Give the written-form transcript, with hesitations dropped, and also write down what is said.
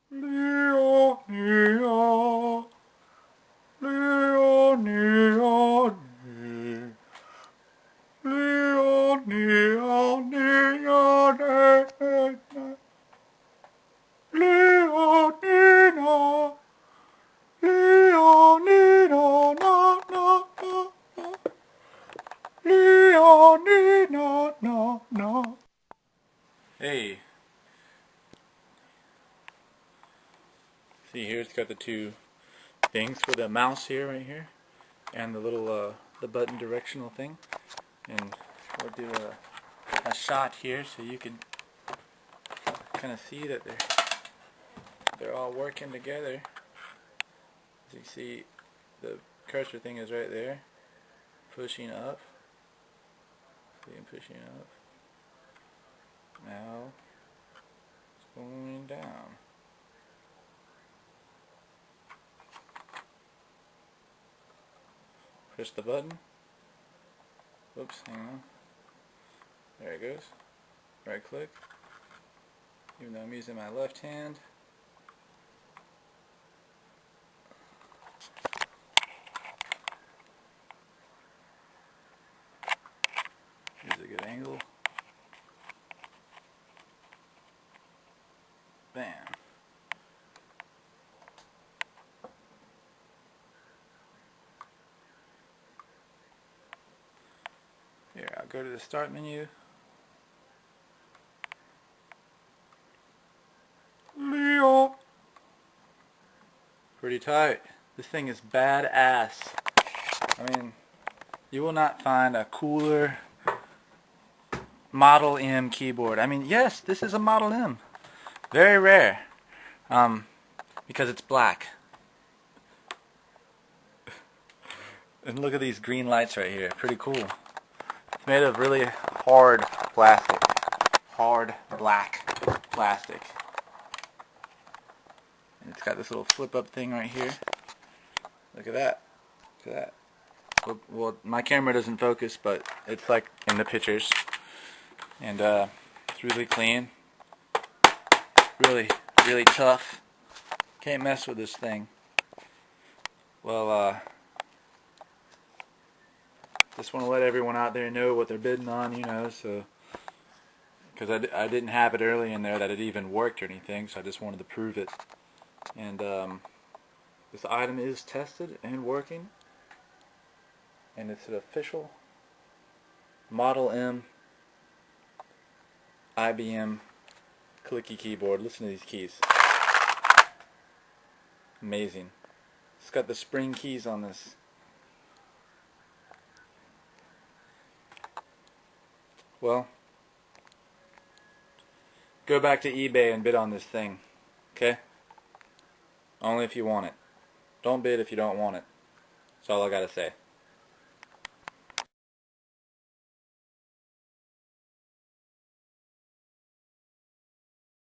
Leo, Leo, Leo, Leo, Leo, Leo, Leo, Leo, Leo, Leo, Leo, no, no, no, Leo, Leo, no, no. Hey. See here, it's got the two things for the mouse here, right here, and the little the button directional thing. And we'll do a shot here so you can kind of see that they're all working together. As you see, the cursor thing is right there, pushing up. See him pushing up. Now it's going down. Push the button. Oops, hang on. There it goes. Right click. Even though I'm using my left hand. Here's a good angle. Bam. Here, I'll go to the start menu. Leo. Pretty tight. This thing is badass. I mean, you will not find a cooler Model M keyboard. I mean, yes, this is a Model M. Very rare. Because it's black. And look at these green lights right here. Pretty cool. It's made of really hard plastic. Hard black plastic. And it's got this little flip up thing right here. Look at that. Look at that. Well, my camera doesn't focus, but it's like in the pictures. And it's really clean. Really, really tough. Can't mess with this thing. Well, just want to let everyone out there know what they're bidding on, you know, so, because I didn't have it early in there that it even worked or anything, so I just wanted to prove it. And this item is tested and working, and it's an official Model M IBM clicky keyboard. Listen to these keys. Amazing. It's got the spring keys on this. Well, go back to eBay and bid on this thing. Okay? Only if you want it. Don't bid if you don't want it. That's all I gotta say.